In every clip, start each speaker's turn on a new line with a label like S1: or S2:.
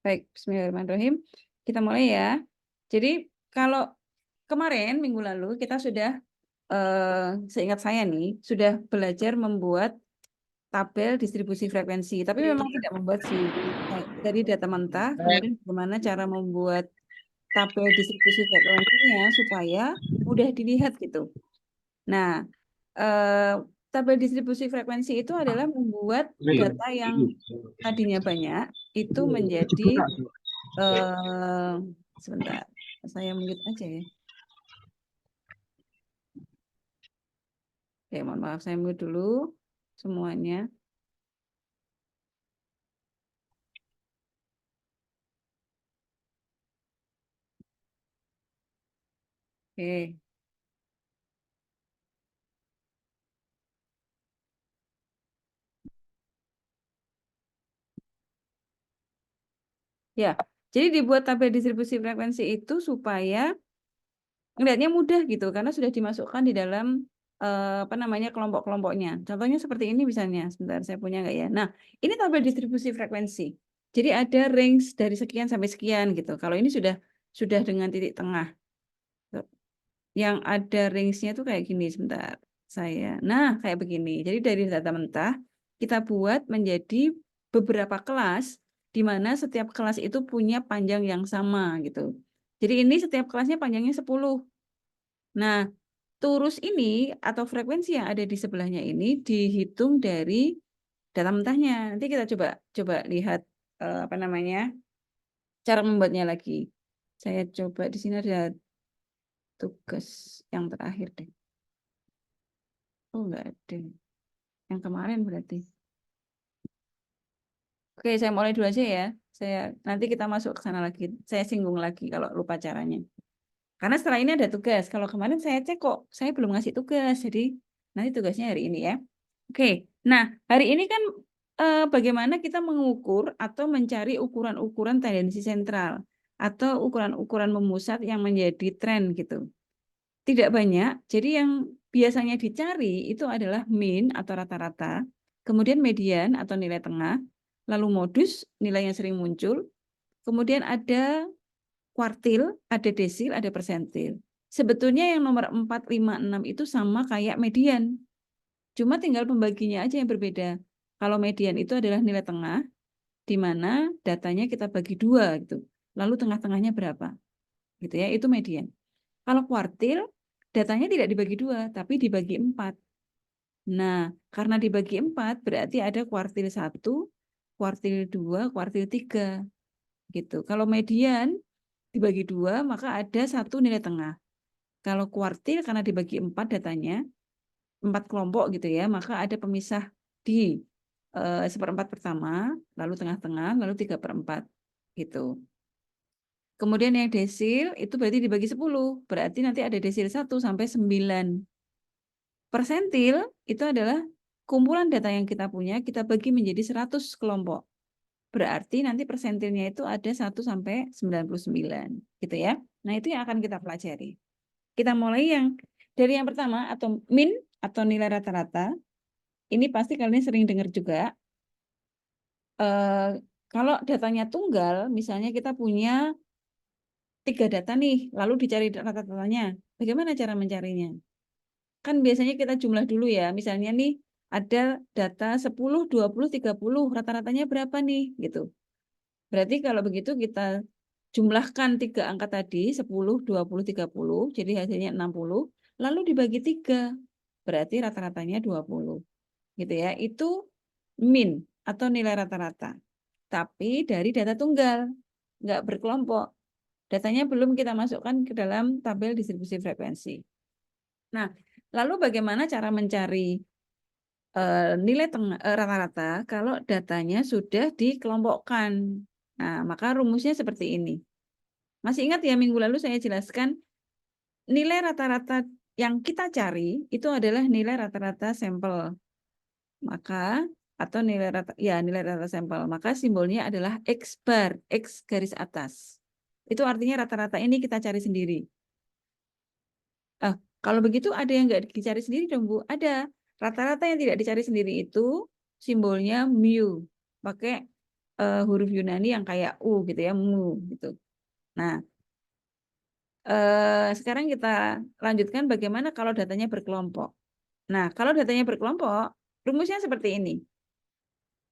S1: Baik, bismillahirrahmanirrahim. Kita mulai ya. Jadi kalau kemarin minggu lalu kita sudah, seingat saya nih, sudah belajar membuat tabel distribusi frekuensi. Tapi memang tidak membuat sih. Dari data mentah, kemudian bagaimana cara membuat tabel distribusi frekuensinya supaya mudah dilihat gitu. Nah, eh, tabel distribusi frekuensi itu adalah membuat data yang tadinya banyak itu menjadi eh sebentar, saya mute aja ya. Oke, mohon maaf, saya mute dulu semuanya. Oke. Ya, jadi dibuat tabel distribusi frekuensi itu supaya ngelihatnya mudah gitu, karena sudah dimasukkan di dalam apa namanya kelompok-kelompoknya. Contohnya seperti ini misalnya, sebentar saya punya nggak ya? Nah, ini tabel distribusi frekuensi. Jadi ada range dari sekian sampai sekian gitu. Kalau ini sudah dengan titik tengah. Yang ada range-nya tuh kayak gini, sebentar. Nah, kayak begini. Jadi dari data mentah kita buat menjadi beberapa kelas di mana setiap kelas itu punya panjang yang sama gitu. Jadi ini setiap kelasnya panjangnya 10. Nah, turus ini atau frekuensi yang ada di sebelahnya ini dihitung dari data mentahnya. Nanti kita coba coba lihat apa namanya? Cara membuatnya lagi. Saya coba di sini ada tugas yang terakhir deh. Oh, enggak ada. Yang kemarin berarti. Oke, saya mulai dulu aja ya. Nanti kita masuk ke sana lagi. Saya singgung lagi kalau lupa caranya. Karena setelah ini ada tugas. Kalau kemarin saya cek kok, saya belum ngasih tugas. Jadi nanti tugasnya hari ini ya. Oke, nah hari ini kan bagaimana kita mengukur atau mencari ukuran-ukuran tendensi sentral atau ukuran-ukuran memusat yang menjadi tren gitu. Tidak banyak, jadi yang biasanya dicari itu adalah mean atau rata-rata, kemudian median atau nilai tengah, lalu modus, nilai yang sering muncul, kemudian ada kuartil, ada desil, ada persentil. Sebetulnya yang nomor 4, 5, 6 itu sama kayak median, cuma tinggal pembaginya aja yang berbeda. Kalau median itu adalah nilai tengah, di mana datanya kita bagi dua gitu. Lalu tengah-tengahnya berapa? Gitu ya, itu median. Kalau kuartil, datanya tidak dibagi dua, tapi dibagi 4. Nah, karena dibagi 4, berarti ada kuartil 1, kuartil 2, kuartil 3. Gitu. Kalau median dibagi dua, maka ada satu nilai tengah. Kalau kuartil, karena dibagi 4 datanya, 4 kelompok gitu ya, maka ada pemisah di seperempat pertama, lalu tengah-tengah, lalu 3/4. Gitu. Kemudian yang desil itu berarti dibagi 10. Berarti nanti ada desil 1 sampai 9. Persentil itu adalah kumpulan data yang kita punya, kita bagi menjadi 100 kelompok. Berarti nanti persentilnya itu ada 1 sampai 99. Gitu ya. Nah, itu yang akan kita pelajari. Kita mulai dari yang pertama atau min atau nilai rata-rata. Ini pasti kalian sering dengar juga. Kalau datanya tunggal, misalnya kita punya 3 data nih, lalu dicari rata-ratanya. Bagaimana cara mencarinya? Kan biasanya kita jumlah dulu ya. Misalnya nih ada data 10, 20, 30, rata-ratanya berapa nih gitu. Berarti kalau begitu kita jumlahkan 3 angka tadi, 10, 20, 30, jadi hasilnya 60, lalu dibagi 3. Berarti rata-ratanya 20. Gitu ya. Itu min atau nilai rata-rata. Tapi dari data tunggal, nggak berkelompok. Datanya belum kita masukkan ke dalam tabel distribusi frekuensi. Nah, lalu bagaimana cara mencari nilai rata-rata kalau datanya sudah dikelompokkan? Nah, maka rumusnya seperti ini. Masih ingat ya minggu lalu saya jelaskan nilai rata-rata yang kita cari itu adalah nilai rata-rata sampel. Maka atau nilai rata sampel. Maka simbolnya adalah X bar, X garis atas. Itu artinya rata-rata ini kita cari sendiri. Kalau begitu ada yang nggak dicari sendiri dong, Bu? Ada. Rata-rata yang tidak dicari sendiri itu simbolnya mu. Pakai huruf Yunani yang kayak U gitu ya, mu gitu. Nah, sekarang kita lanjutkan bagaimana kalau datanya berkelompok. Nah, kalau datanya berkelompok, rumusnya seperti ini.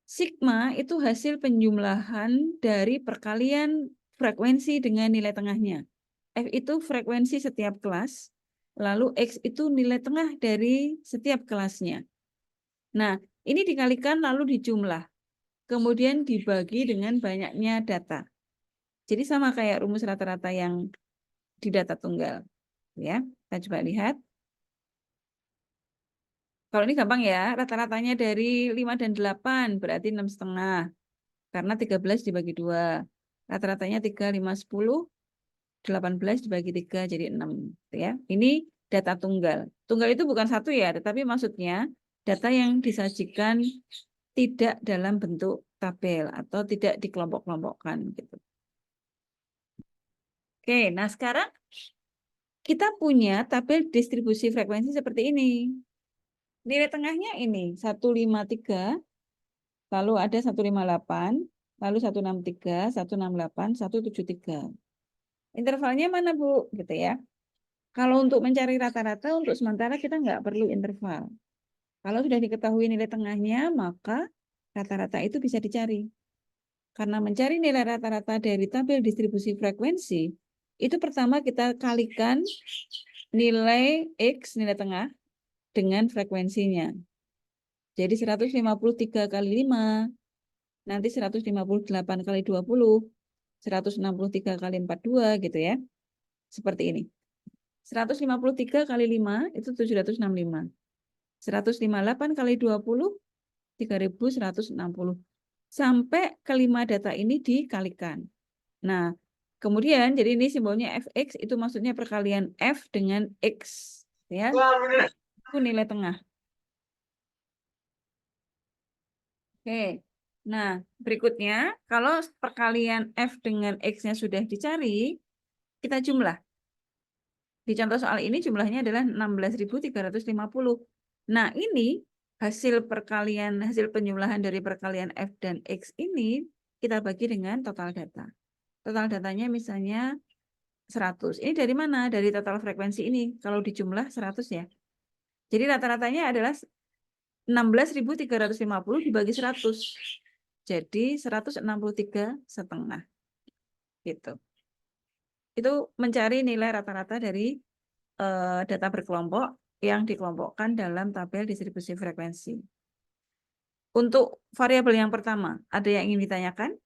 S1: Sigma itu hasil penjumlahan dari perkalian frekuensi dengan nilai tengahnya. F itu frekuensi setiap kelas, lalu X itu nilai tengah dari setiap kelasnya. Nah, ini dikalikan lalu dijumlah, kemudian dibagi dengan banyaknya data. Jadi sama kayak rumus rata-rata yang di data tunggal. Ya, kita coba lihat. Kalau ini gampang ya, rata-ratanya dari 5 dan 8 berarti 6,5. Karena 13 dibagi 2. Rata-ratanya 3, 5, 10, 18 dibagi 3 jadi 6. Ya. Ini data tunggal. Tunggal itu bukan satu ya, tetapi maksudnya data yang disajikan tidak dalam bentuk tabel atau tidak dikelompok-kelompokkan. Gitu. Oke, nah sekarang kita punya tabel distribusi frekuensi seperti ini. Nilai tengahnya ini 153, lalu ada 158, lalu 163, 168, 173. Intervalnya mana, Bu? Gitu ya. Kalau untuk mencari rata-rata, untuk sementara kita nggak perlu interval. Kalau sudah diketahui nilai tengahnya, maka rata-rata itu bisa dicari. Karena mencari nilai rata-rata dari tabel distribusi frekuensi, itu pertama kita kalikan nilai X, nilai tengah, dengan frekuensinya. Jadi 153 kali 5, nanti 158 kali 20, 163 kali 42 gitu ya. Seperti ini. 153 kali 5 itu 765. 158 kali 20, 3160. Sampai kelima data ini dikalikan. Nah, kemudian jadi ini simbolnya fx itu maksudnya perkalian f dengan x ya. Itu nilai tengah. Oke. Nah, berikutnya kalau perkalian f dengan x-nya sudah dicari, kita jumlah. Di contoh soal ini jumlahnya adalah 16.350. Nah, ini hasil perkalian, hasil penjumlahan dari perkalian f dan x ini kita bagi dengan total data. Total datanya misalnya 100. Ini dari mana? Dari total frekuensi ini. Kalau dijumlah 100 ya. Jadi rata-ratanya adalah 16.350 dibagi 100. Jadi 163,5. Gitu. Itu mencari nilai rata-rata dari data berkelompok yang dikelompokkan dalam tabel distribusi frekuensi. Untuk variabel yang pertama, ada yang ingin ditanyakan?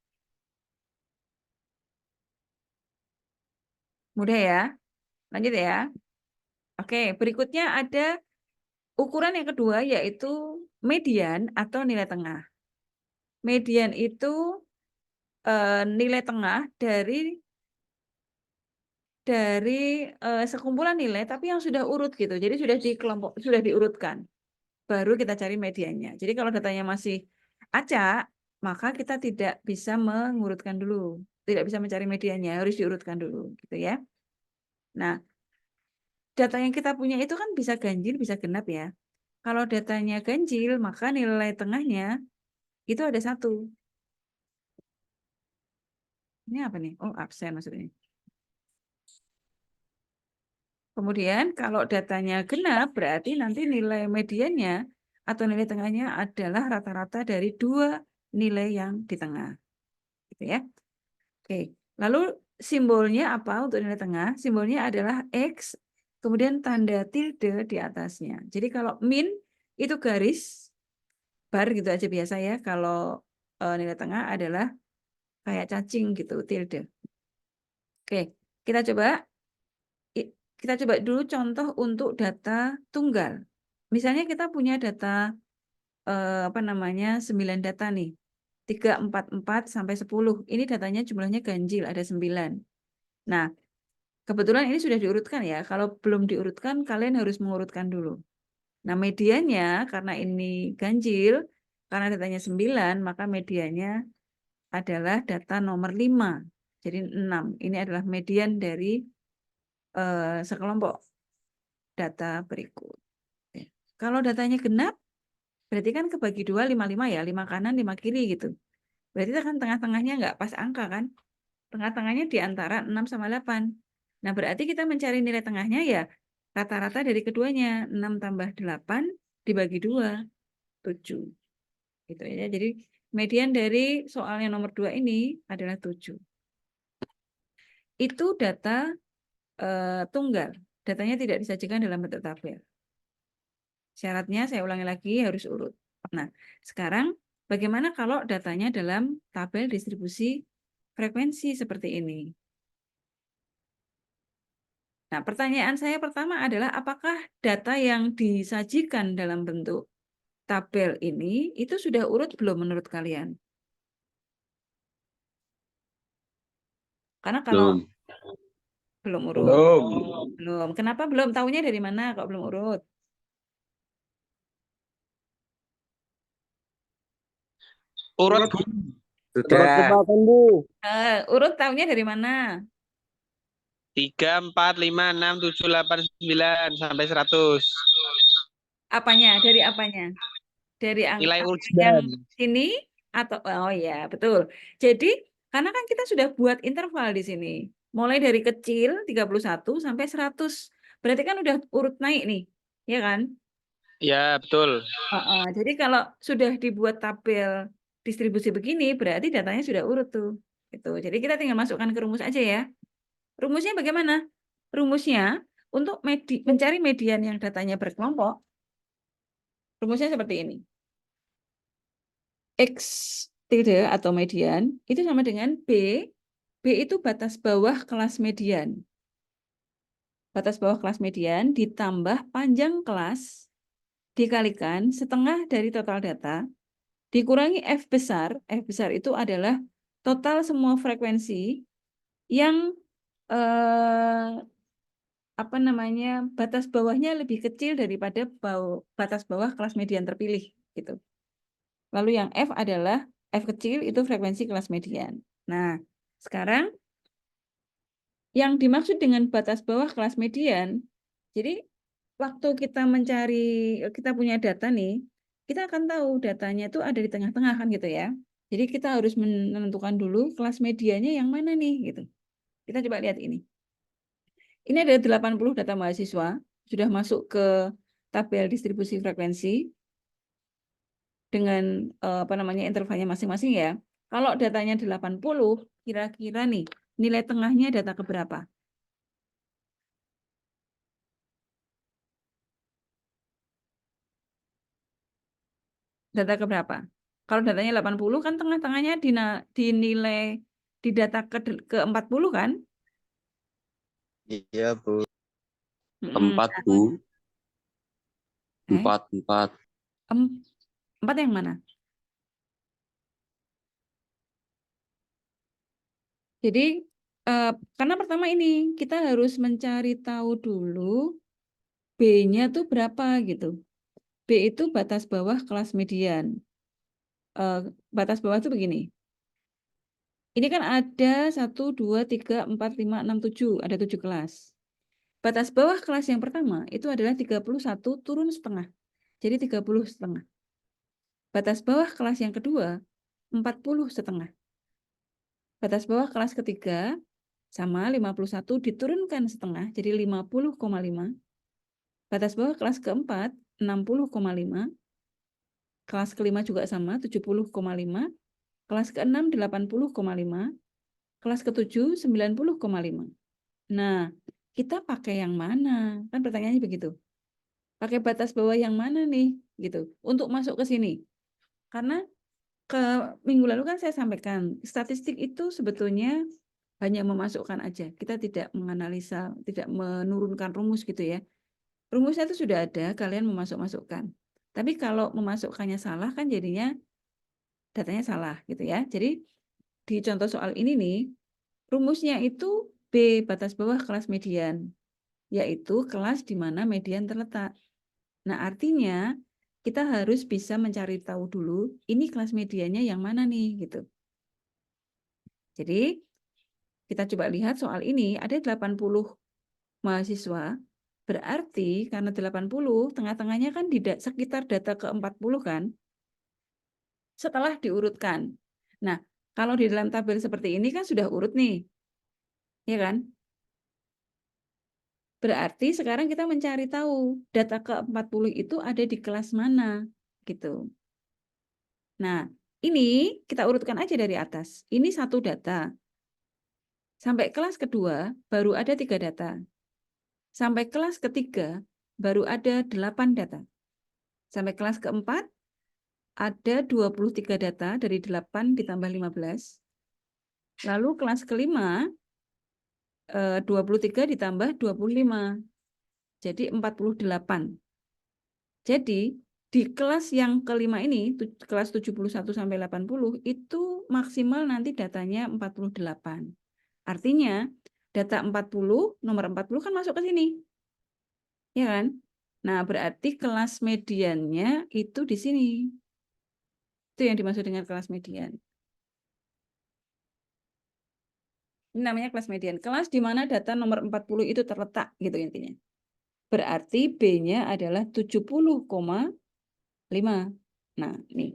S1: Mudah ya? Lanjut ya. Oke, berikutnya ada ukuran yang kedua yaitu median atau nilai tengah. Median itu nilai tengah dari sekumpulan nilai tapi yang sudah urut gitu. Jadi sudah diurutkan. Baru kita cari mediannya. Jadi kalau datanya masih acak, maka kita tidak bisa mengurutkan dulu. Tidak bisa mencari mediannya, harus diurutkan dulu gitu ya. Nah, data yang kita punya itu kan bisa ganjil, bisa genap ya. Kalau datanya ganjil, maka nilai tengahnya itu ada 1. Ini apa nih? Oh, absen maksudnya. Kemudian kalau datanya genap, berarti nanti nilai mediannya atau nilai tengahnya adalah rata-rata dari 2 nilai yang di tengah. Gitu ya. Oke, lalu simbolnya apa untuk nilai tengah? Simbolnya adalah X, kemudian tanda tilde di atasnya. Jadi kalau min itu garis, bar gitu aja biasa ya. Kalau nilai tengah adalah kayak cacing gitu, tilde. Oke, kita coba kita coba dulu contoh untuk data tunggal. Misalnya kita punya data apa namanya 9 data nih. 3, 4, 4 sampai 10. Ini datanya jumlahnya ganjil, ada 9. Nah, kebetulan ini sudah diurutkan ya. Kalau belum diurutkan, kalian harus mengurutkan dulu. Nah, medianya karena ini ganjil, karena datanya 9, maka medianya adalah data nomor 5. Jadi 6. Ini adalah median dari sekelompok data berikut. Kalau datanya genap, berarti kan kebagi 2, 5, 5 ya. 5 kanan, 5 kiri gitu. Berarti kan tengah-tengahnya nggak pas angka kan? Tengah-tengahnya di antara 6 sama 8. Nah, berarti kita mencari nilai tengahnya ya rata-rata dari keduanya. 6 tambah 8 dibagi 2, 7. Gitu ya. Jadi median dari soalnya nomor 2 ini adalah 7. Itu data tunggal. Datanya tidak disajikan dalam bentuk tabel. Syaratnya saya ulangi lagi harus urut. Nah, sekarang bagaimana kalau datanya dalam tabel distribusi frekuensi seperti ini? Nah, pertanyaan saya pertama adalah apakah data yang disajikan dalam bentuk tabel ini itu sudah urut belum menurut kalian? Karena kalau
S2: Belum.
S1: belum urut.
S2: Belum.
S1: Belum. Kenapa belum? Tahunya dari mana kok belum urut?
S2: Urut, Bu.
S3: Urut
S2: Sudah.
S3: cepatan, Bu.
S1: Urut tahunya dari mana?
S2: 3, 4, 5, 6, 7, 8, 9 sampai 100.
S1: Apanya? Dari apanya? Dari
S2: Nilai
S1: angka
S2: urut
S1: yang
S2: dan.
S1: sini atau oh ya, betul. Jadi, karena kan kita sudah buat interval di sini. Mulai dari kecil 31 sampai 100. Berarti kan udah urut naik nih. Ya kan?
S2: Ya, betul.
S1: Jadi kalau sudah dibuat tabel distribusi begini, berarti datanya sudah urut tuh. Gitu. Jadi kita tinggal masukkan ke rumus aja ya. Rumusnya bagaimana? Rumusnya untuk mencari median yang datanya berkelompok, rumusnya seperti ini. X tilde atau median itu sama dengan B. B itu batas bawah kelas median. Batas bawah kelas median ditambah panjang kelas dikalikan setengah dari total data dikurangi F besar. F besar itu adalah total semua frekuensi yang apa namanya batas bawahnya lebih kecil daripada batas bawah kelas median terpilih gitu. Lalu yang F adalah F kecil itu frekuensi kelas median. Nah, sekarang yang dimaksud dengan batas bawah kelas median, jadi waktu kita mencari, kita punya data nih, kita akan tahu datanya itu ada di tengah-tengah kan gitu ya. Jadi kita harus menentukan dulu kelas mediannya yang mana nih gitu. Kita coba lihat ini. Ini ada 80 data mahasiswa, sudah masuk ke tabel distribusi frekuensi dengan apa namanya intervalnya masing-masing ya. Kalau datanya 80, kira-kira nih nilai tengahnya data keberapa? Data keberapa? Kalau datanya 80 kan tengah-tengahnya dinilai di data ke 40 kan?
S3: Iya, Bu.
S1: Mm-mm.
S3: 4, Bu.
S1: Eh,
S3: 4, 4.
S1: 4 yang mana? Jadi karena pertama ini kita harus mencari tahu dulu B-nya tuh berapa gitu. B itu batas bawah kelas median. Batas bawah itu begini. Ini kan ada 1, 2, 3, 4, 5, 6, 7. Ada 7 kelas. Batas bawah kelas yang pertama itu adalah 31 turun setengah. Jadi 30 setengah. Batas bawah kelas yang kedua 40 setengah. Batas bawah kelas ketiga sama 51 diturunkan setengah jadi 50,5. Batas bawah kelas keempat 60,5. Kelas kelima juga sama 70,5. Kelas keenam 80,5. Kelas ketujuh 90,5. Nah, kita pakai yang mana? Kan pertanyaannya begitu. Pakai batas bawah yang mana nih? Gitu. Untuk masuk ke sini. Karena ke minggu lalu kan saya sampaikan, statistik itu sebetulnya hanya memasukkan aja. Kita tidak menganalisa, tidak menurunkan rumus gitu ya. Rumusnya itu sudah ada, kalian memasukkan. Tapi kalau memasukkannya salah kan jadinya datanya salah gitu ya. Jadi di contoh soal ini nih, rumusnya itu B batas bawah kelas median, yaitu kelas di mana median terletak. Nah, artinya kita harus bisa mencari tahu dulu ini kelas mediannya yang mana nih gitu. Jadi kita coba lihat soal ini ada 80 mahasiswa, berarti karena 80 tengah-tengahnya kan di sekitar data ke-40 kan, setelah diurutkan. Nah, kalau di dalam tabel seperti ini kan sudah urut nih. Ya kan? Berarti sekarang kita mencari tahu data ke-40 itu ada di kelas mana gitu. Nah, ini kita urutkan aja dari atas. Ini satu data. Sampai kelas kedua baru ada 3 data. Sampai kelas ketiga baru ada 8 data. Sampai kelas keempat ada 23 data dari 8 ditambah 15. Lalu kelas kelima 23 ditambah 25. Jadi 48. Jadi di kelas yang kelima ini, kelas 71 sampai 80, itu maksimal nanti datanya 48. Artinya data 40, nomor 40 kan masuk ke sini. Ya kan? Nah, berarti kelas mediannya itu di sini. Itu yang dimaksud dengan kelas median. Ini namanya kelas median. Kelas di mana data nomor 40 itu terletak gitu intinya. Berarti B-nya adalah 70,5. Nah, ini.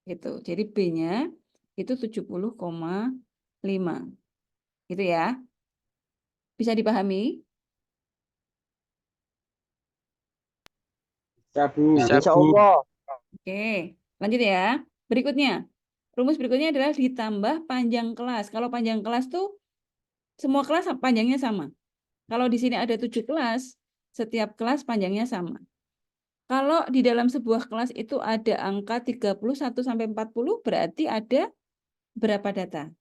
S1: Gitu. Jadi B-nya itu 70,5. Gitu ya. Bisa dipahami?
S3: Ya, Bu.
S2: Bisa,
S3: Insya
S2: Bu.
S3: Allah.
S1: Oke, lanjut ya. Berikutnya. Rumus berikutnya adalah ditambah panjang kelas. Kalau panjang kelas tuh semua kelas panjangnya sama. Kalau di sini ada 7 kelas, setiap kelas panjangnya sama. Kalau di dalam sebuah kelas itu ada angka 31 sampai 40, berarti ada berapa data?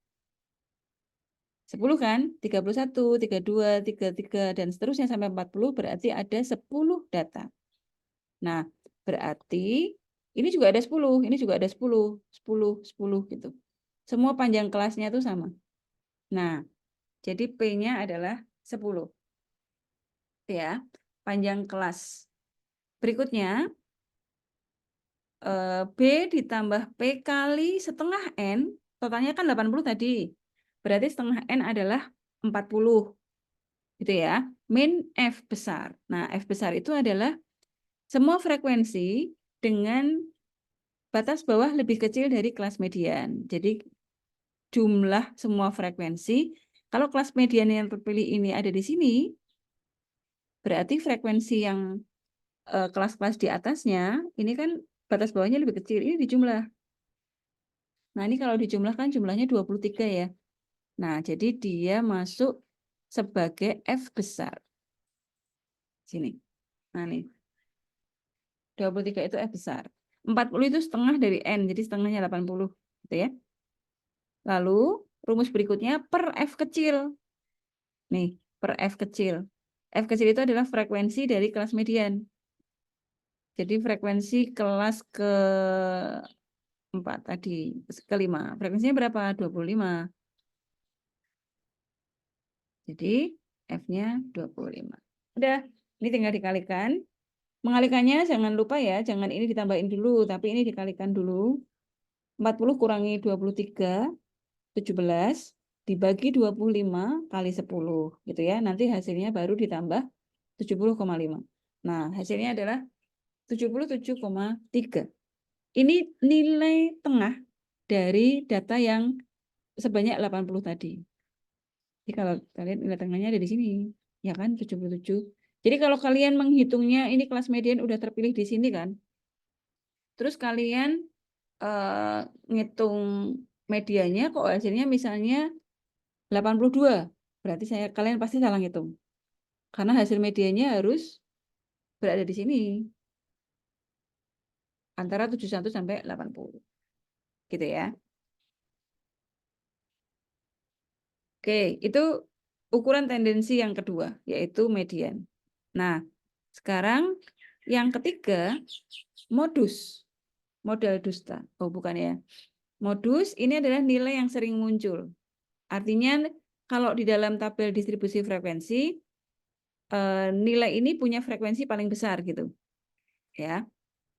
S1: 10 kan? 31, 32, 33, dan seterusnya sampai 40, berarti ada 10 data. Nah, berarti ini juga ada 10, ini juga ada 10, 10, 10 gitu. Semua panjang kelasnya itu sama. Nah, jadi P-nya adalah 10. Ya, panjang kelas. Berikutnya, B ditambah P kali setengah N, totalnya kan 80 tadi. Berarti setengah N adalah 40. Gitu ya. Min F besar. Nah, F besar itu adalah semua frekuensi dengan batas bawah lebih kecil dari kelas median. Jadi jumlah semua frekuensi, kalau kelas median yang terpilih ini ada di sini, berarti frekuensi yang kelas-kelas di atasnya, ini kan batas bawahnya lebih kecil, ini dijumlah. Nah, ini kalau dijumlahkan jumlahnya 23 ya. Nah, jadi dia masuk sebagai F besar. Sini. Nah, nih. 23 itu F besar. 40 itu setengah dari N, jadi setengahnya 80. Gitu ya. Lalu, rumus berikutnya per F kecil. Nih, per F kecil. F kecil itu adalah frekuensi dari kelas median. Jadi frekuensi kelas ke-4 tadi, kelima. Frekuensinya berapa? 25. Jadi F-nya 25. Udah, ini tinggal dikalikan. Mengalikannya jangan lupa ya, jangan ini ditambahin dulu, tapi ini dikalikan dulu. 40 kurangi 23, 17, dibagi 25 kali 10. Gitu ya, nanti hasilnya baru ditambah 70,5. Nah, hasilnya adalah 77,3. Ini nilai tengah dari data yang sebanyak 80 tadi. Jadi kalau kalian nilai tengahnya ada di sini, ya kan 77. Jadi kalau kalian menghitungnya ini kelas median udah terpilih di sini kan. Terus kalian ngitung medianya kok hasilnya misalnya 82. Berarti kalian pasti salah ngitung. Karena hasil medianya harus berada di sini. Antara 71 sampai 80. Gitu ya. Oke, itu ukuran tendensi yang kedua, yaitu median. Nah, sekarang yang ketiga, modus. Modal dusta. Oh, bukan ya. Modus ini adalah nilai yang sering muncul. Artinya, kalau di dalam tabel distribusi frekuensi, nilai ini punya frekuensi paling besar gitu. Ya.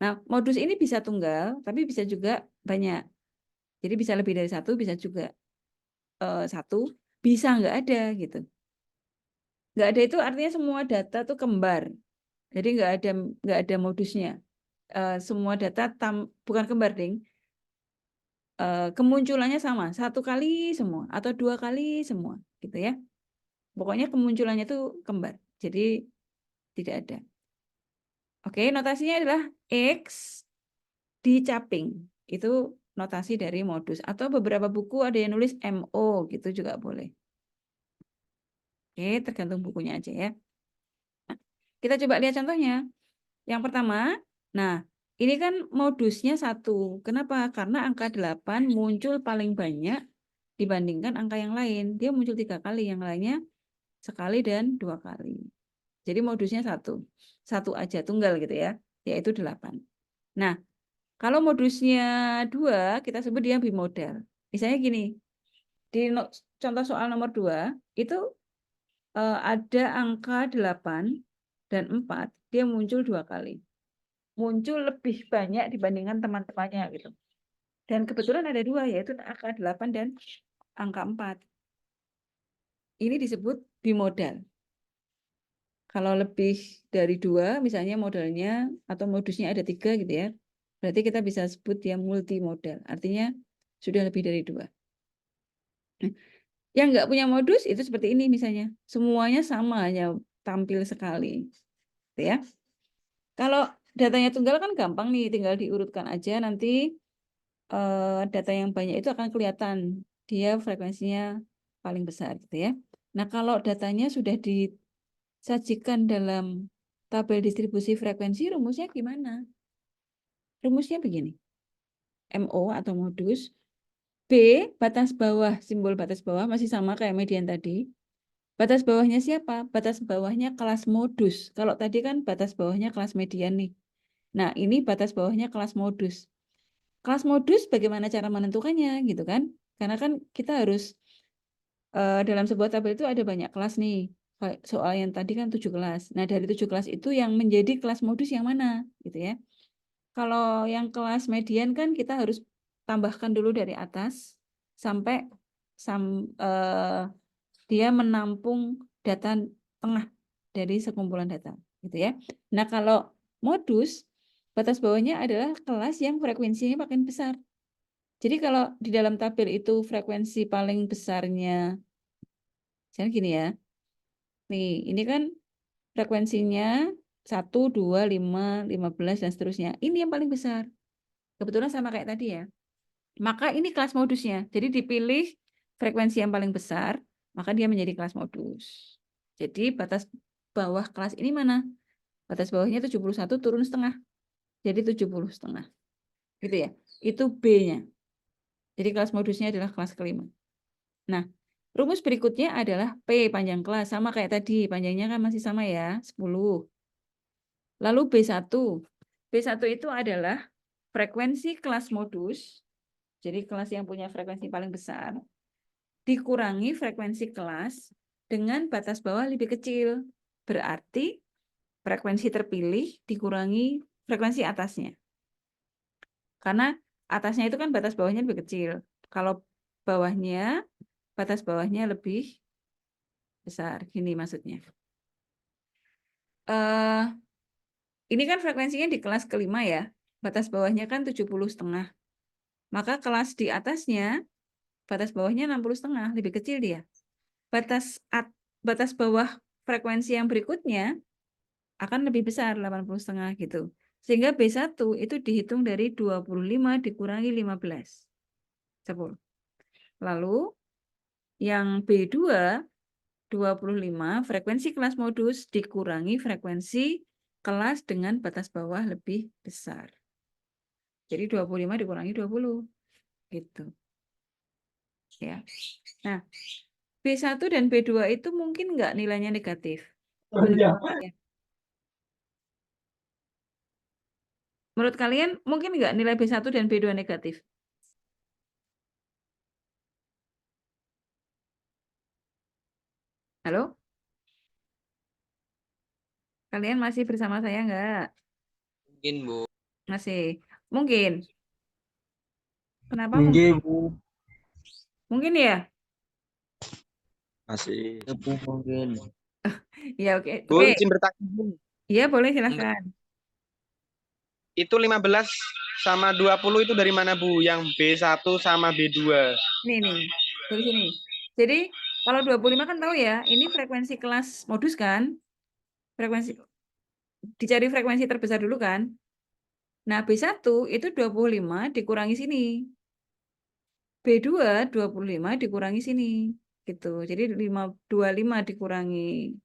S1: Nah, modus ini bisa tunggal, tapi bisa juga banyak. Jadi bisa lebih dari satu, bisa juga satu, bisa nggak ada gitu. Nggak ada itu artinya semua data tuh kembar. Jadi nggak ada modusnya. Semua data bukan kembar, ding. kemunculannya sama, 1 kali semua atau 2 kali semua, gitu ya. Pokoknya kemunculannya itu kembar, jadi tidak ada. Oke, notasinya adalah X dicaping. Itu notasi dari modus. Atau beberapa buku ada yang nulis MO, gitu juga boleh. Oke, tergantung bukunya aja ya. Nah, kita coba lihat contohnya. Yang pertama, nah ini kan modusnya 1. Kenapa? Karena angka 8 muncul paling banyak dibandingkan angka yang lain. Dia muncul 3 kali, yang lainnya sekali dan 2 kali. Jadi modusnya 1. 1 aja, tunggal gitu ya, yaitu 8. Nah, kalau modusnya 2, kita sebut dia bimodal. Misalnya gini, di contoh soal nomor 2, itu ada angka 8 dan 4, dia muncul 2 kali. Muncul lebih banyak dibandingkan teman-temannya gitu. Dan kebetulan ada 2, yaitu angka 8 dan angka 4. Ini disebut bimodal. Kalau lebih dari 2, misalnya modalnya atau modusnya ada 3 gitu ya, berarti kita bisa sebut dia multimodal. Artinya sudah lebih dari 2. Yang nggak punya modus itu seperti ini misalnya. Semuanya sama, hanya tampil sekali. Gitu ya. Kalau datanya tunggal kan gampang nih, tinggal diurutkan aja, nanti data yang banyak itu akan kelihatan dia frekuensinya paling besar gitu ya. Nah, kalau datanya sudah disajikan dalam tabel distribusi frekuensi, rumusnya gimana? Rumusnya begini. MO atau modus, B batas bawah, simbol batas bawah masih sama kayak median tadi. Batas bawahnya siapa? Batas bawahnya kelas modus. Kalau tadi kan batas bawahnya kelas median nih. Nah, ini batas bawahnya kelas modus. Kelas modus bagaimana cara menentukannya gitu kan? Karena kan kita harus dalam sebuah tabel itu ada banyak kelas nih. Soal yang tadi kan 7 kelas. Nah, dari 7 kelas itu yang menjadi kelas modus yang mana gitu ya. Kalau yang kelas median kan kita harus tambahkan dulu dari atas sampai dia menampung data tengah dari sekumpulan data gitu ya. Nah, kalau modus batas bawahnya adalah kelas yang frekuensinya makin besar. Jadi kalau di dalam tabel itu frekuensi paling besarnya, misalnya gini ya. Nih, ini kan frekuensinya 1, 2, 5, 15 dan seterusnya. Ini yang paling besar. Kebetulan sama kayak tadi ya. Maka ini kelas modusnya. Jadi dipilih frekuensi yang paling besar, maka dia menjadi kelas modus. Jadi batas bawah kelas ini mana? Batas bawahnya 71 turun setengah. Jadi 70 setengah. Gitu ya. Itu B-nya. Jadi kelas modusnya adalah kelas kelima. Nah, rumus berikutnya adalah P panjang kelas. Sama kayak tadi. Panjangnya kan masih sama ya. 10. Lalu B1. B1 itu adalah frekuensi kelas modus. Jadi kelas yang punya frekuensi paling besar. Dikurangi frekuensi kelas dengan batas bawah lebih kecil. Berarti frekuensi terpilih dikurangi frekuensi atasnya. Karena atasnya itu kan batas bawahnya lebih kecil. Kalau bawahnya, batas bawahnya lebih besar. Gini maksudnya. Ini kan frekuensinya di kelas kelima ya. Batas bawahnya kan 70,5. Maka kelas di atasnya, batas bawahnya 60,5. Lebih kecil dia. Batas bawah frekuensi yang berikutnya akan lebih besar, 80,5 gitu. Sehingga B1 itu dihitung dari 25 dikurangi 15. 10. Lalu yang B2, 25 frekuensi kelas modus dikurangi frekuensi kelas dengan batas bawah lebih besar. Jadi 25 dikurangi 20. Gitu. Ya. Nah, B1 dan B2 itu mungkin nggak nilainya negatif. Menurut kalian mungkin nggak nilai B1 dan B2 negatif? Halo? Kalian masih bersama saya nggak?
S2: Mungkin, Bu.
S1: Masih. Mungkin. Kenapa
S3: Mungkin,
S1: mungkin?
S3: Bu.
S1: Mungkin ya?
S3: Masih. Mungkin.
S1: Ya, oke.
S2: Bu,
S1: Oke.
S2: izin bertanya, Bu.
S1: Iya, boleh silahkan.
S2: Itu 15 sama 20 itu dari mana, Bu? Yang B1 sama B2.
S1: Nih, dari sini. Jadi kalau 25 kan tahu ya, ini frekuensi kelas modus kan? Frekuensi dicari frekuensi terbesar dulu kan? Nah, B1 itu 25 dikurangi sini. B2 25 dikurangi sini. Gitu. Jadi 25 dikurangi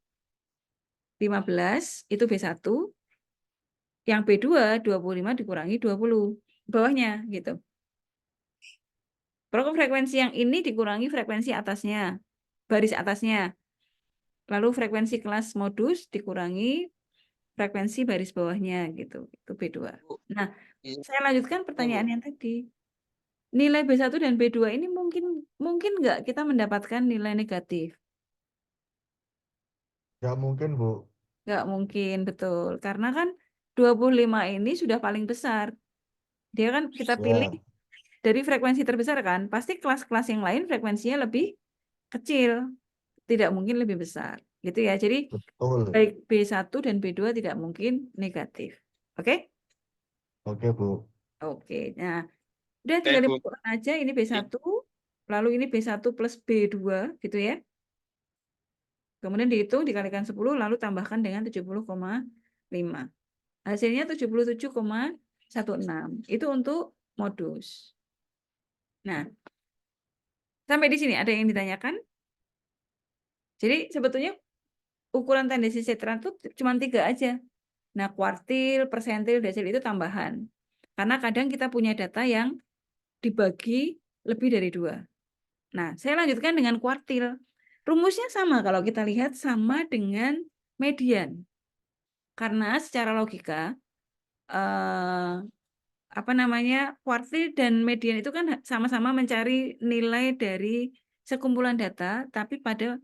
S1: 15 itu B1, yang B2 25 dikurangi 20 bawahnya gitu. Kalau frekuensi yang ini dikurangi frekuensi atasnya, baris atasnya. Lalu frekuensi kelas modus dikurangi frekuensi baris bawahnya gitu. Itu B2.
S2: Bu,
S1: Nah,
S2: iya,
S1: saya lanjutkan
S2: iya, Bu.
S1: pertanyaan yang tadi. Nilai B1 dan B2 ini mungkin nggak kita mendapatkan nilai negatif?
S3: Nggak mungkin, Bu.
S1: Nggak mungkin, betul. Karena kan 25 ini sudah paling besar. Dia kan kita pilih
S3: Ya,
S1: dari frekuensi terbesar kan, pasti kelas-kelas yang lain frekuensinya lebih kecil, tidak mungkin lebih besar. Gitu ya. Jadi
S3: betul.
S1: baik B1 dan B2 tidak mungkin negatif. Oke?
S3: Oke, Bu.
S1: Oke. Nah, udah
S2: Oke,
S1: tinggal
S2: Bu.
S1: dibuat aja ini B1, lalu ini B1 plus B2 gitu ya. Kemudian dihitung dikalikan 10 lalu tambahkan dengan 70,5. Hasilnya 77,16. Itu untuk modus. Nah, sampai di sini ada yang ditanyakan? Jadi sebetulnya ukuran tendensi seteran itu cuma 3 aja. Nah, kuartil, persentil, desil itu tambahan. Karena kadang kita punya data yang dibagi lebih dari 2. Nah, saya lanjutkan dengan kuartil. Rumusnya sama kalau kita lihat sama dengan median. Karena secara logika, kuartil dan median itu kan sama-sama mencari nilai dari sekumpulan data, tapi pada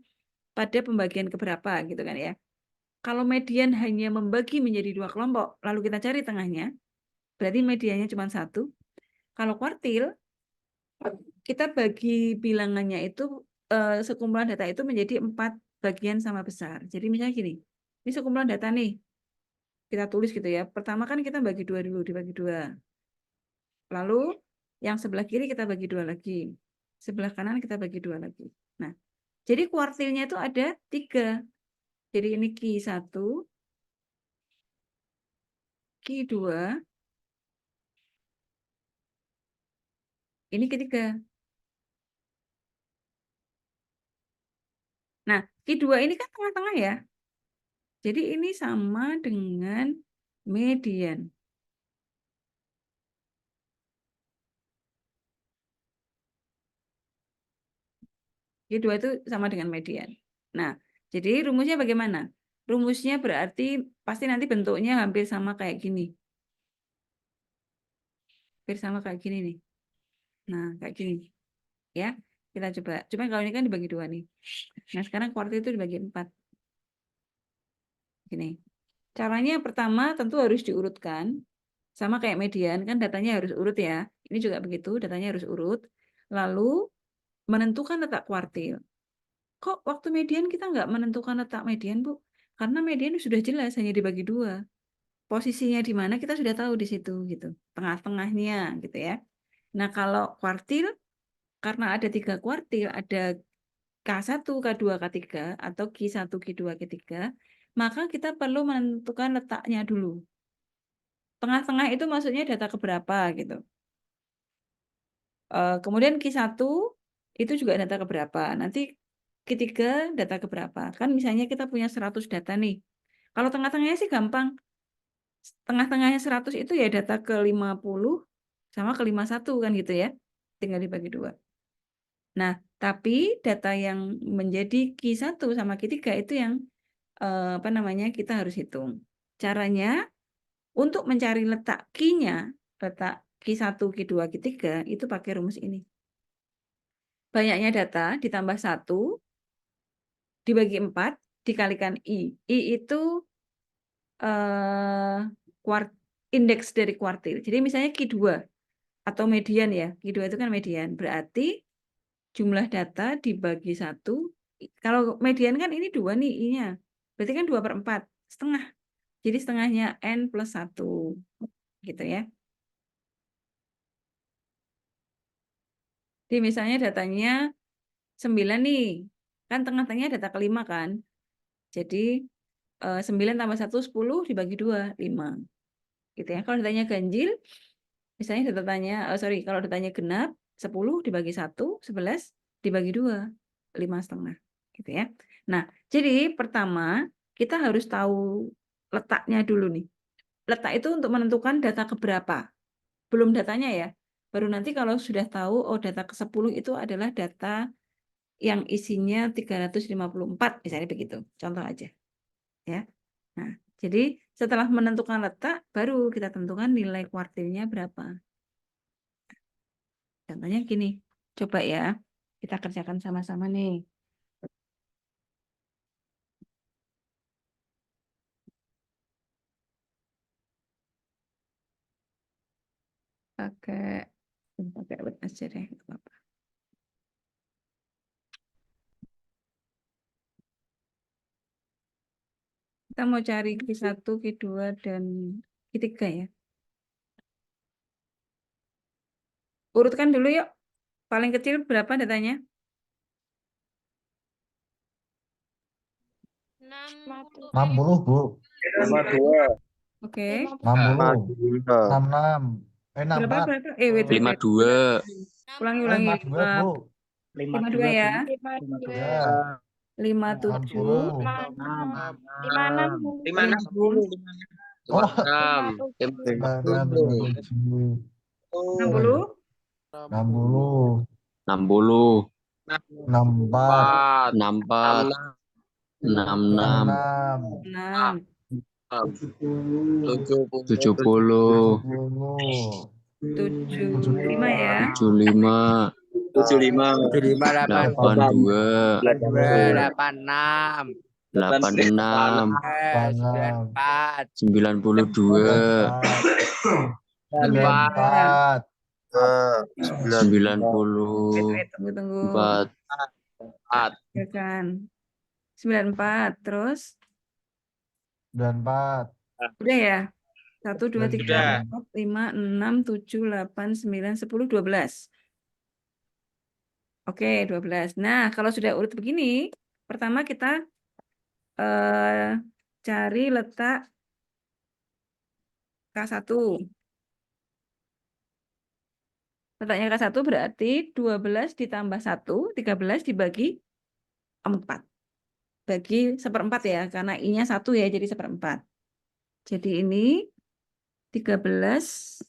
S1: pembagian keberapa gitu kan ya. Kalau median hanya membagi menjadi 2 kelompok, lalu kita cari tengahnya, berarti mediannya cuma 1. Kalau kuartil, kita bagi bilangannya itu, sekumpulan data itu menjadi 4 bagian sama besar. Jadi misalnya gini, ini sekumpulan data nih, kita tulis gitu ya. Pertama kan kita bagi 2 dulu, dibagi 2. Lalu yang sebelah kiri kita bagi 2 lagi. Sebelah kanan kita bagi 2 lagi. Nah, jadi kuartilnya itu ada 3. Jadi ini Q1, Q2, ini Q3. Nah, Q2 ini kan tengah-tengah ya. Jadi ini sama dengan median. Q2 itu sama dengan median. Nah, jadi rumusnya bagaimana? Rumusnya berarti pasti nanti bentuknya hampir sama kayak gini. Hampir sama kayak gini nih. Nah, kayak gini. Ya, kita coba. Cuma kalau ini kan dibagi 2 nih. Nah, sekarang kuartil itu dibagi 4. Gini. Caranya pertama tentu harus diurutkan. Sama kayak median, kan datanya harus urut ya. Ini juga begitu, datanya harus urut. Lalu menentukan letak kuartil. Kok waktu median kita nggak menentukan letak median, Bu? Karena median sudah jelas, hanya dibagi 2. Posisinya di mana kita sudah tahu di situ, gitu. Tengah-tengahnya, gitu ya. Nah, kalau kuartil, karena ada 3 kuartil, ada K1, K2, K3, atau Q1, Q2, Q3, maka kita perlu menentukan letaknya dulu. Tengah-tengah itu maksudnya data keberapa gitu. Kemudian Q1 itu juga data keberapa. Nanti Q3 data keberapa. Kan misalnya kita punya 100 data nih. Kalau tengah-tengahnya sih gampang. Tengah-tengahnya 100 itu ya data ke 50 sama ke 51 kan gitu ya. Tinggal dibagi 2. Nah, tapi data yang menjadi Q1 sama Q3 itu yang kita harus hitung. Caranya untuk mencari letak Q-nya, letak Q1, Q2, Q3 itu pakai rumus ini. Banyaknya data ditambah 1 dibagi 4 dikalikan I. I itu indeks dari kuartil. Jadi misalnya Q2 atau median ya. Q2 itu kan median. Berarti jumlah data dibagi 1. Kalau median kan ini 2 nih I-nya. Berarti kan 2/4. Setengah. Jadi setengahnya N plus 1. gitu ya. Jadi misalnya datanya 9 nih, kan tengah-tengahnya data kelima kan. Jadi 9 tambah 1, 10 dibagi 2, 5. Gitu ya. Kalau datanya ganjil, misalnya datanya, kalau datanya genap, 10 dibagi 1, 11 dibagi 2, 5,5. Gitu ya. Nah, jadi pertama kita harus tahu letaknya dulu nih. Letak itu untuk menentukan data keberapa. Belum datanya ya. Baru nanti kalau sudah tahu, oh data ke-10 itu adalah data yang isinya 354, misalnya begitu. Contoh aja. Ya. Nah, jadi setelah menentukan letak, baru kita tentukan nilai kuartilnya berapa. Contohnya gini, coba ya, kita kerjakan sama-sama nih. Pakai word aja deh, nggak apa-apa. Kita mau cari Q1, Q2, dan Q3 ya. Urutkan dulu yuk. Paling kecil berapa datanya?
S3: 60, Bu.
S2: 52.
S1: Oke.
S3: 60. 66.
S1: Berapa?
S3: 64.
S1: Berapa? Wait.
S4: 52.
S1: Ulangi.
S3: 52, Bu.
S1: 52 ya.
S3: Ya.
S1: 57.
S2: 56.
S3: Oh,
S4: 56.
S3: 57.
S1: 60.
S3: 60.
S4: 60.
S3: 64.
S4: 64. 66.
S3: 66.
S1: 66.
S4: 70.
S1: 75 ya.
S4: 75. 82. 86. 92.
S3: 94.
S4: 90.
S1: Tunggu.
S4: 4.
S1: Ya kan. 94. Terus
S3: 94.
S1: udah ya. 1, 2, 3,
S2: Sudah.
S1: 4, 5, 6, 7, 8, 9, 10, 12. Oke, 12. Nah, kalau sudah urut begini, pertama kita cari letak K1. Letaknya K1 berarti 12 ditambah 1, 13 dibagi 4. Bagi 1/4 ya, karena I-nya 1 ya, jadi 1/4. Jadi ini 13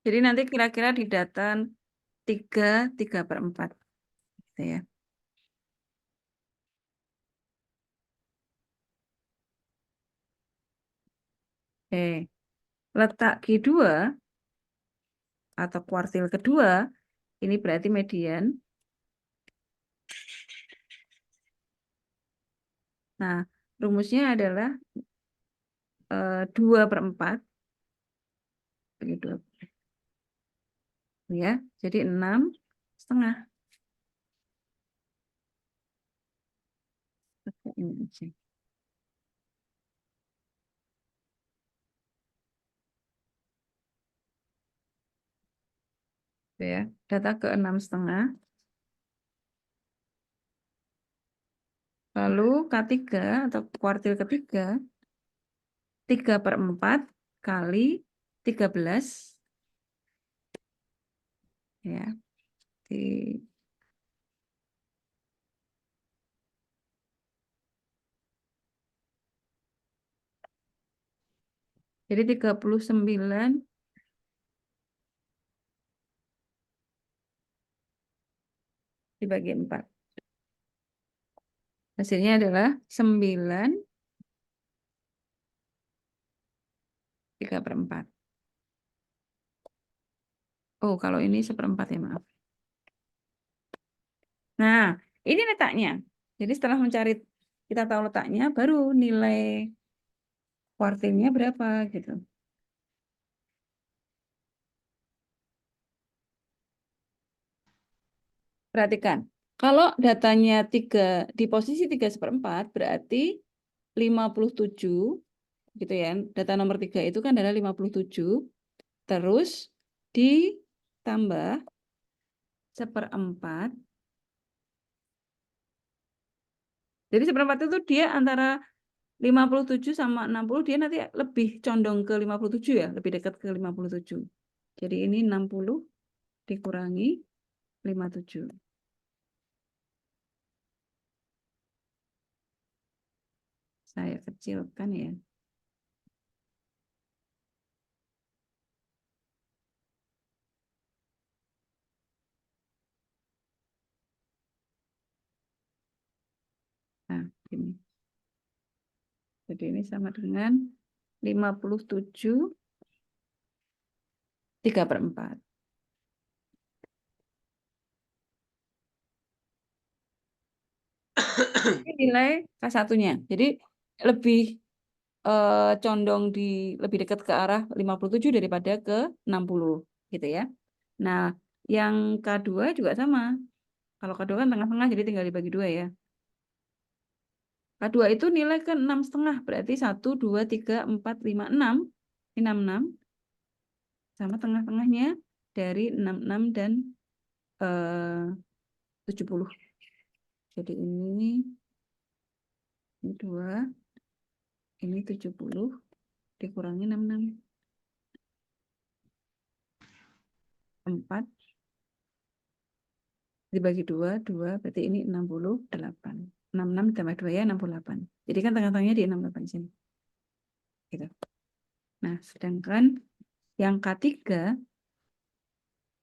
S1: jadi nanti kira-kira di data 3/4 gitu ya. Letak Q2 atau kuartil kedua ini berarti median. Nah, rumusnya adalah 2/4 bagi 2. Ya, jadi 6,5. Ini aja. Ya, data ke 6,5. Lalu K3 atau kuartil ketiga 3/4 kali 13 ya. Jadi 39 dibagi 4. Hasilnya adalah 9/3/4. Oh, kalau ini 1/4 ya, maaf. Nah, ini letaknya. Jadi setelah kita tahu letaknya, baru nilai kuartilnya berapa gitu. Perhatikan, kalau datanya di posisi 3/4 berarti 57 gitu ya. Data nomor 3 itu kan adalah 57 terus ditambah 1/4. Jadi 1/4 itu dia antara 57 sama 60, dia nanti lebih condong ke 57 ya, lebih dekat ke 57. Jadi ini 60 dikurangi 57. Saya kecilkan ya. Nah, ini. Jadi ini sama dengan 57 3/4. Ini nilai K1-nya. Jadi lebih condong lebih dekat ke arah 57 daripada ke 60 gitu ya. Nah, yang K2 juga sama. Kalau K2 kan tengah-tengah jadi tinggal dibagi 2 ya. K2 itu nilai ke 6,5, berarti 1 2 3 4 5 6. Ini 66 sama tengah-tengahnya dari 66 dan 70. Jadi ini 2, ini 70 dikurangi 66. 4 dibagi 2, berarti ini 68. 66 ditambah 2 ya 68. Jadi kan tengah-tengahnya di 68 sini. Gitu. Nah, sedangkan yang K3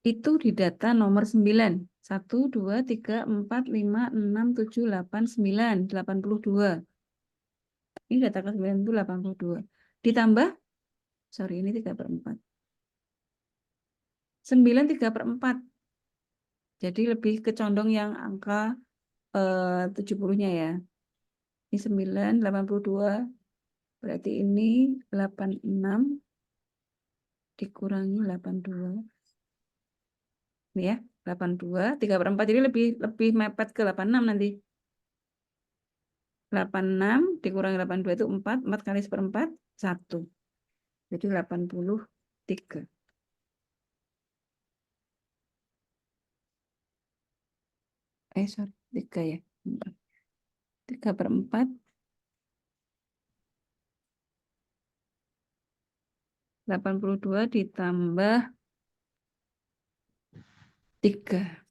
S1: itu di data nomor 9. 1, 2, 3, 4, 5, 6, 7, 8, 9, 82. Ini data ke-9 itu 82. Ditambah, sorry ini 3/4. 9 3/4. Jadi lebih kecondong yang angka 70-nya ya. Ini 9, 82. Berarti ini 86 dikurangi 82. Ini ya, 82, 3/4. Jadi lebih mepet ke 86 nanti. 86 dikurangi 82 itu 4. 4 kali 1/4, 1. Jadi 83. Sorry, 3 ya. 3/4. 82 ditambah 3.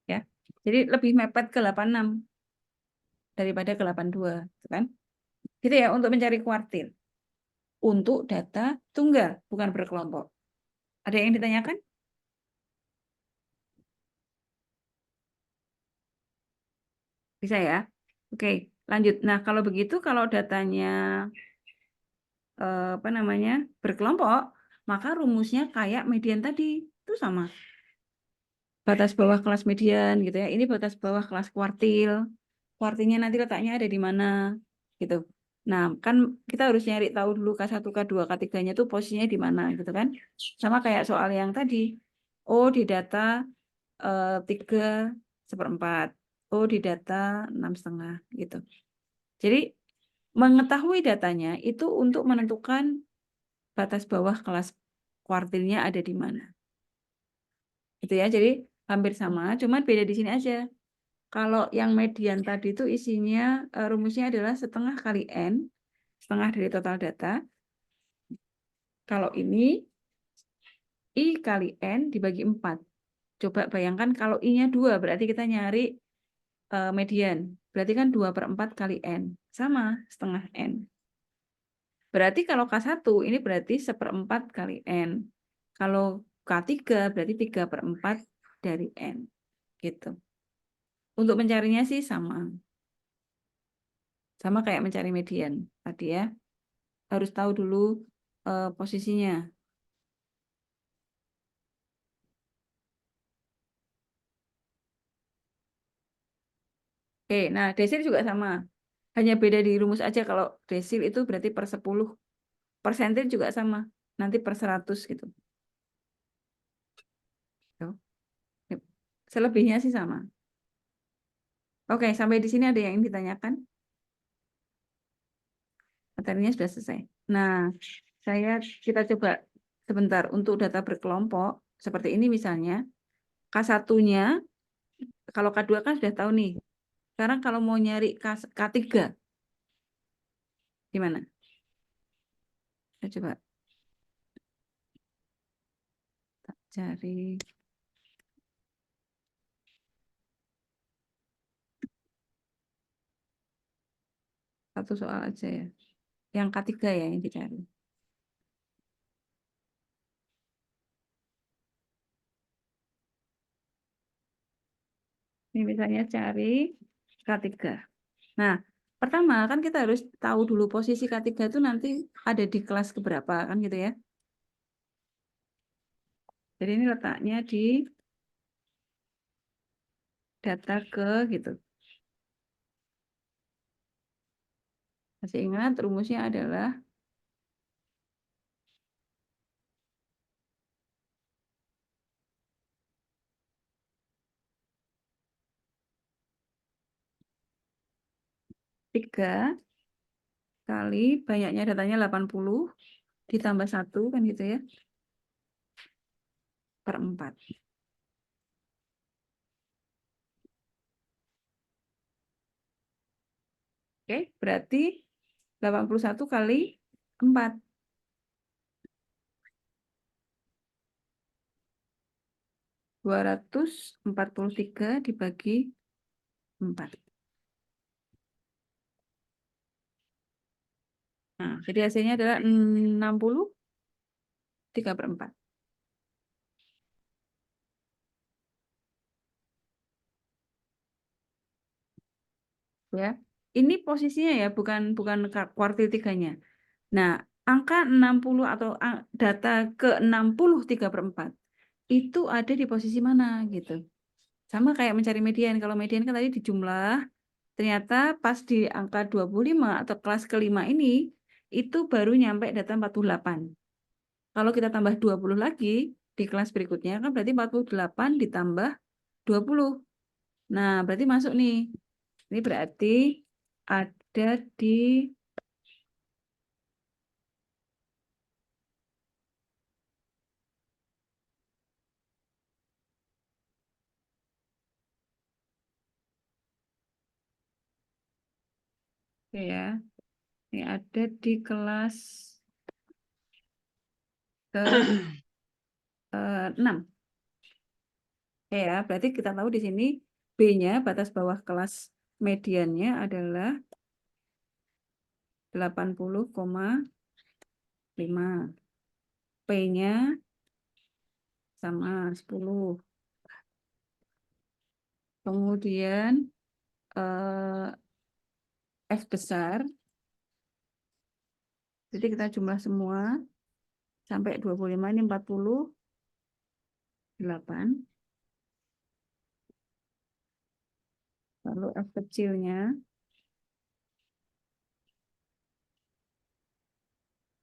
S1: Ya. Jadi lebih mepet ke 86 daripada ke 82, kan? Gitu ya untuk mencari kuartil. Untuk data tunggal, bukan berkelompok. Ada yang ditanyakan? Bisa ya? Oke, lanjut. Nah, kalau begitu kalau datanya berkelompok, maka rumusnya kayak median tadi. Itu sama. Batas bawah kelas median gitu ya. Ini batas bawah kelas kuartil. Kuartilnya nanti letaknya ada di mana gitu. Nah, kan kita harus nyari tahu dulu K1, K2, K3-nya itu posisinya di mana gitu kan. Sama kayak soal yang tadi. Oh, di data 3/4. Oh, di data 6,5 gitu. Jadi mengetahui datanya itu untuk menentukan batas bawah kelas kuartilnya ada di mana. Itu ya, jadi hampir sama, cuman beda di sini aja. Kalau yang median tadi itu isinya rumusnya adalah setengah kali N, setengah dari total data. Kalau ini I kali N dibagi 4. Coba bayangkan kalau I-nya 2, berarti kita nyari median. Berarti kan 2/4 kali N. Sama, setengah N. Berarti kalau K1 ini berarti 1/4 kali N. Kalau K3 berarti 3/4 dari N. Gitu. Untuk mencarinya sih sama. Sama kayak mencari median tadi ya. Harus tahu dulu posisinya. Oke, nah desil juga sama. Hanya beda di rumus aja. Kalau desil itu berarti per 10. Persentil juga sama. Nanti per 100 gitu. Selebihnya sih sama. Oke, sampai di sini ada yang ingin ditanyakan? Materinya sudah selesai. Nah, kita coba sebentar untuk data berkelompok. Seperti ini misalnya. K1-nya, kalau K2 kan sudah tahu nih. Sekarang kalau mau nyari K3, gimana? Kita coba cari. Satu soal aja ya. Yang K3 ya yang dicari. Ini misalnya cari K3. Nah, pertama kan kita harus tahu dulu posisi K3 itu nanti ada di kelas keberapa kan gitu ya. Jadi ini letaknya di data ke gitu. Masih ingat rumusnya adalah tiga kali banyaknya datanya 80 ditambah 1 kan gitu ya. Per 4. Oke, berarti 81 kali 4. 243 dibagi 4. Nah, jadi hasilnya adalah 60 3/4. Ya. Ini posisinya ya, bukan kuartil 3-nya. Nah, angka 60 atau data ke 60 3/4 itu ada di posisi mana gitu. Sama kayak mencari median. Kalau median kan tadi dijumlah, ternyata pas di angka 25 atau kelas kelima ini, itu baru nyampe data 48. Kalau kita tambah 20 lagi, di kelas berikutnya kan berarti 48 ditambah 20. Nah, berarti masuk nih. Ini berarti ada di ya, ini ada di kelas ke 6. Ya, berarti kita tahu di sini B-nya batas bawah kelas mediannya adalah 80,5. P-nya sama 10. Kemudian F besar. Jadi kita jumlah semua sampai 25 ini 48. Lalu F kecilnya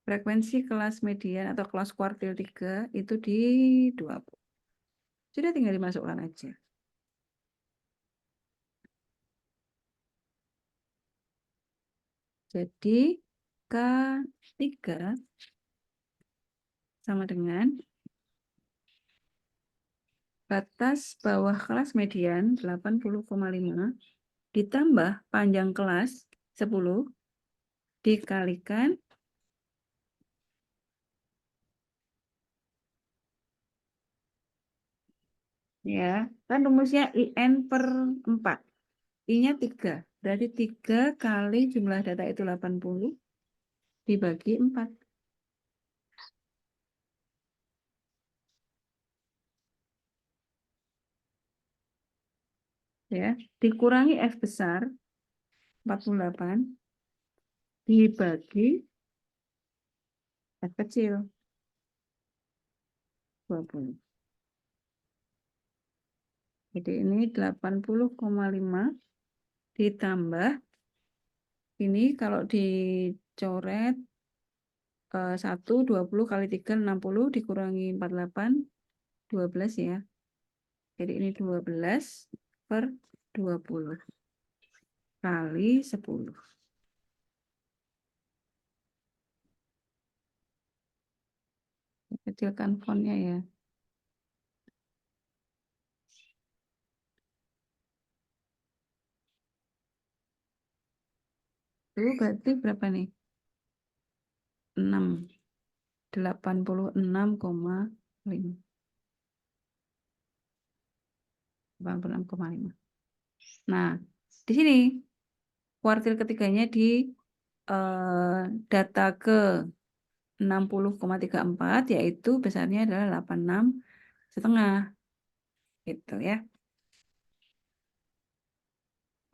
S1: frekuensi kelas median atau kelas kuartil 3 itu di 20. Sudah tinggal dimasukkan aja. Jadi K3 sama dengan batas bawah kelas median 80,5 ditambah panjang kelas 10 dikalikan ya, kan rumusnya IN per 4. I-nya 3. Berarti 3 kali jumlah data itu 80 dibagi 4. Ya, dikurangi F besar 48 dibagi F kecil 20. Jadi ini 80,5 ditambah ini kalau dicoret 1 20 kali 3 60 dikurangi 48 12 ya. Oke, Jadi ini 12/20 kali 10. Kecilkan fontnya ya. Itu berarti berapa nih? 6. 86,5. 86,5. Nah, di sini kuartil ketiganya di data ke 60,34 yaitu besarnya adalah 86,5 gitu ya.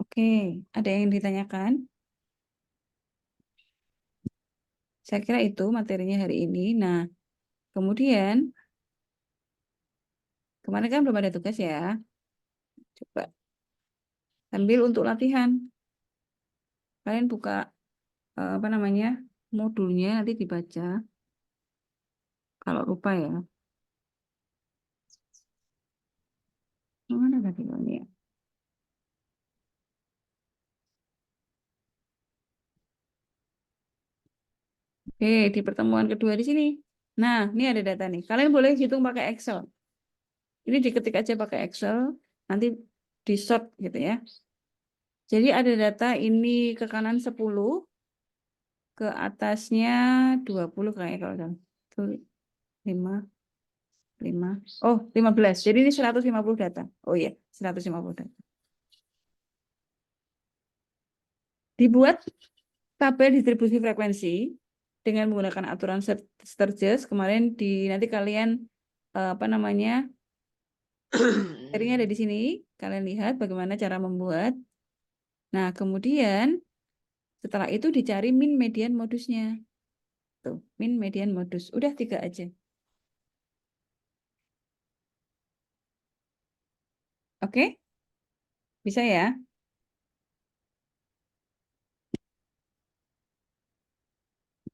S1: Oke, ada yang ditanyakan? Saya kira itu materinya hari ini. Nah, kemudian kemarin kan belum ada tugas ya. Coba sambil untuk latihan. Kalian buka apa namanya? Modulnya nanti dibaca. Kalau lupa ya. Mana tadi ini ya? Oke, di pertemuan kedua di sini. Nah, ini ada data nih. Kalian boleh hitung pakai Excel. Ini diketik aja pakai Excel, nanti di sort gitu ya. Jadi ada data ini ke kanan 10, ke atasnya 20 kayak kalau dalam. Itu 5. Oh, 15. Jadi ini 150 data. Oh iya, 150 data. Dibuat tabel distribusi frekuensi dengan menggunakan aturan Sturges. Kemarin nanti kalian apa namanya? Materinya ada di sini. Kalian lihat bagaimana cara membuat. Nah, kemudian setelah itu dicari min median modusnya. Tuh, min median modus. Udah 3 aja. Oke? Bisa ya?